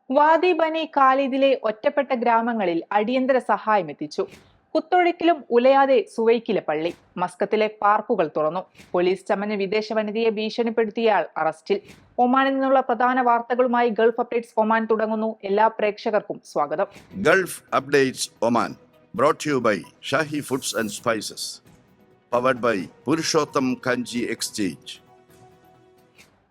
വാദി ബനി ഖാലിദിലെ ഒറ്റപ്പെട്ട ഗ്രാമങ്ങളിൽ അടിയന്തര സഹായം എത്തിച്ചു. കുത്തൊഴുക്കിലും ഉലയാതെ സുവൈക്കിലെ പള്ളി. മസ്കത്തിലെ പാർക്കുകൾ തുറന്നു. പോലീസ് ചമഞ്ഞ വിദേശ വനിതയെ ഭീഷണിപ്പെടുത്തിയയാൾ അറസ്റ്റിൽ. ഒമാനിൽ നിന്നുള്ള പ്രധാന വാർത്തകളുമായി ഗൾഫ് അപ്ഡേറ്റ്സ് ഒമാൻ തുടങ്ങുന്നു. എല്ലാ പ്രേക്ഷകർക്കും സ്വാഗതം. Gulf updates Oman brought to you by Shahi foods and spices, powered by Purushottam Kanji exchange.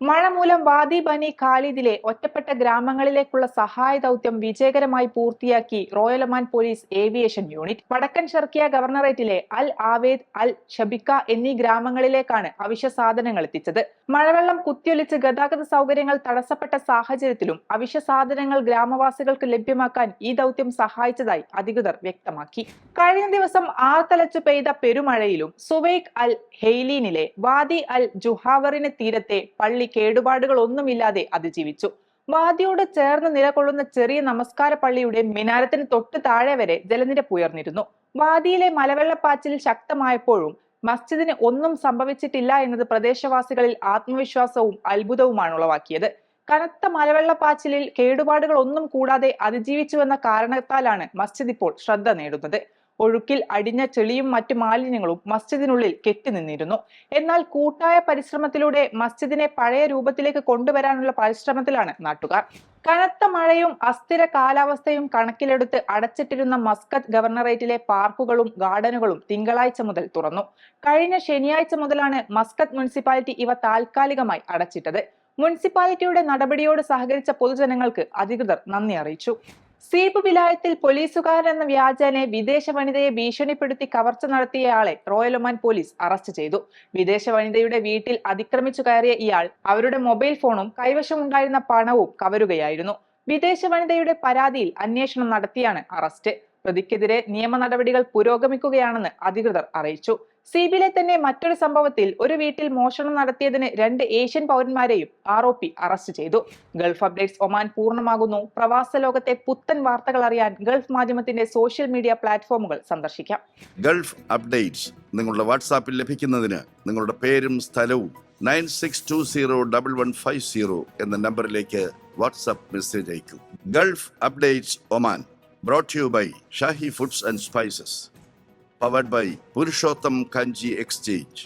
മഴ മൂലം വാദി ബനി ഖാലിദിലെ ഒറ്റപ്പെട്ട ഗ്രാമങ്ങളിലേക്കുള്ള സഹായ ദൗത്യം വിജയകരമായി പൂർത്തിയാക്കി royal Oman police aviation unit. വടക്കൻ ഷർക്കിയ ഗവർണറേറ്റിലെ അൽ ആവേദ്, അൽ ഷബിക്ക എന്നീ ഗ്രാമങ്ങളിലേക്കാണ് അവശ്യ സാധനങ്ങൾ എത്തിച്ചത്. മഴവെള്ളം കുത്തിയൊലിച്ച് ഗതാഗത സൗകര്യങ്ങൾ തടസ്സപ്പെട്ട സാഹചര്യത്തിലും അവശ്യ സാധനങ്ങൾ ഗ്രാമവാസികൾക്ക് ലഭ്യമാക്കാൻ ഈ ദൗത്യം സഹായിച്ചതായി അധികൃതർ വ്യക്തമാക്കി. കഴിഞ്ഞ ദിവസം ആർത്തലച്ചു പെയ്ത പെരുമഴയിലും സുവൈഖ് അൽ ഹെയ്ലീനിലെ വാദി അൽ ജുഹാവറിന് തീരത്തെ പള്ളി കേടുപാടുകളൊന്നുമില്ലാതെ അതിജീവിച്ചു. വാദിയോട് ചേർന്ന് നിലകൊള്ളുന്ന ചെറിയ നമസ്കാര പള്ളിയുടെ മിനാരത്തിന് തൊട്ട് താഴെ വരെ ജലനിരപ്പ് ഉയർന്നിരുന്നു. വാദിയിലെ മലവെള്ളപ്പാച്ചിൽ ശക്തമായപ്പോഴും മസ്ജിദിന് ഒന്നും സംഭവിച്ചിട്ടില്ല എന്നത് പ്രദേശവാസികളിൽ ആത്മവിശ്വാസവും അത്ഭുതവുമാണ് ഉളവാക്കിയത്. കനത്ത മലവെള്ളപ്പാച്ചിലിൽ കേടുപാടുകൾ ഒന്നും കൂടാതെ അതിജീവിച്ചുവെന്ന കാരണത്താലാണ് മസ്ജിദ് ഇപ്പോൾ ശ്രദ്ധ നേടുന്നത്. ഒഴുക്കിൽ അടിഞ്ഞ ചെളിയും മറ്റു മാലിന്യങ്ങളും മസ്ജിദിനുള്ളിൽ കെട്ടിനിന്നിരുന്നു. എന്നാൽ കൂട്ടായ പരിശ്രമത്തിലൂടെ മസ്ജിദിനെ പഴയ രൂപത്തിലേക്ക് കൊണ്ടുവരാനുള്ള പരിശ്രമത്തിലാണ് നാട്ടുകാർ. കനത്ത മഴയും അസ്ഥിര കാലാവസ്ഥയും കണക്കിലെടുത്ത് അടച്ചിട്ടിരുന്ന മസ്കത്ത് ഗവർണറേറ്റിലെ പാർക്കുകളും ഗാർഡനുകളും തിങ്കളാഴ്ച മുതൽ തുറന്നു. കഴിഞ്ഞ ശനിയാഴ്ച മുതലാണ് മസ്കത്ത് മുനിസിപ്പാലിറ്റി ഇവ താൽക്കാലികമായി അടച്ചിട്ടത്. മുനിസിപ്പാലിറ്റിയുടെ നടപടിയോട് സഹകരിച്ച പൊതുജനങ്ങൾക്ക് അധികൃതർ നന്ദി അറിയിച്ചു. സീബ് വിലായത്തിൽ പോലീസുകാരെന്ന വ്യാജേന വിദേശ വനിതയെ ഭീഷണിപ്പെടുത്തി കവർച്ച നടത്തിയയാളെ റോയൽ ഒമാൻ പോലീസ് അറസ്റ്റ് ചെയ്തു. വിദേശ വനിതയുടെ വീട്ടിൽ അതിക്രമിച്ചു കയറിയ ഇയാൾ അവരുടെ മൊബൈൽ ഫോണും കൈവശമുണ്ടായിരുന്ന പണവും കവരുകയായിരുന്നു. വിദേശ വനിതയുടെ പരാതിയിൽ അന്വേഷണം നടത്തിയാണ് അറസ്റ്റ്. പ്രതിക്കെതിരെ നിയമ നടപടികൾ പുരോഗമിക്കുകയാണെന്ന് അധികൃതർ അറിയിച്ചു. സീബിലെ തന്നെ മറ്റൊരു സംഭവത്തിൽ ഒരു വീട്ടിൽ മോഷണം നടത്തിയതിന് 2 ഏഷ്യൻ പൗരന്മാരെയും ആർഒപി അറസ്റ്റ് ചെയ്തു. ഗൾഫ് അപ്ഡേറ്റ്സ് ഒമാൻ പൂർണ്ണമാകുന്നു. പ്രവാസ ലോകത്തെ പുത്തൻ വാർത്തകൾ അറിയാൻ ഗൾഫ് മാധ്യമത്തിന്റെ സോഷ്യൽ മീഡിയ പ്ലാറ്റ്ഫോമുകൾ സന്ദർശിക്കാം. ഗൾഫ് അപ്ഡേറ്റ്സ് നിങ്ങളുടെ വാട്സാപ്പിൽ ലഭിക്കുന്നതിന് നിങ്ങളുടെ പേരും സ്ഥലവും 96201150 എന്ന നമ്പറിലേക്ക് വാട്സാപ്പ് മെസ്സേജ് അയക്കൂ. Gulf updates Oman brought to you by Shahi foods and spices, powered by Purushottam Kanji exchange.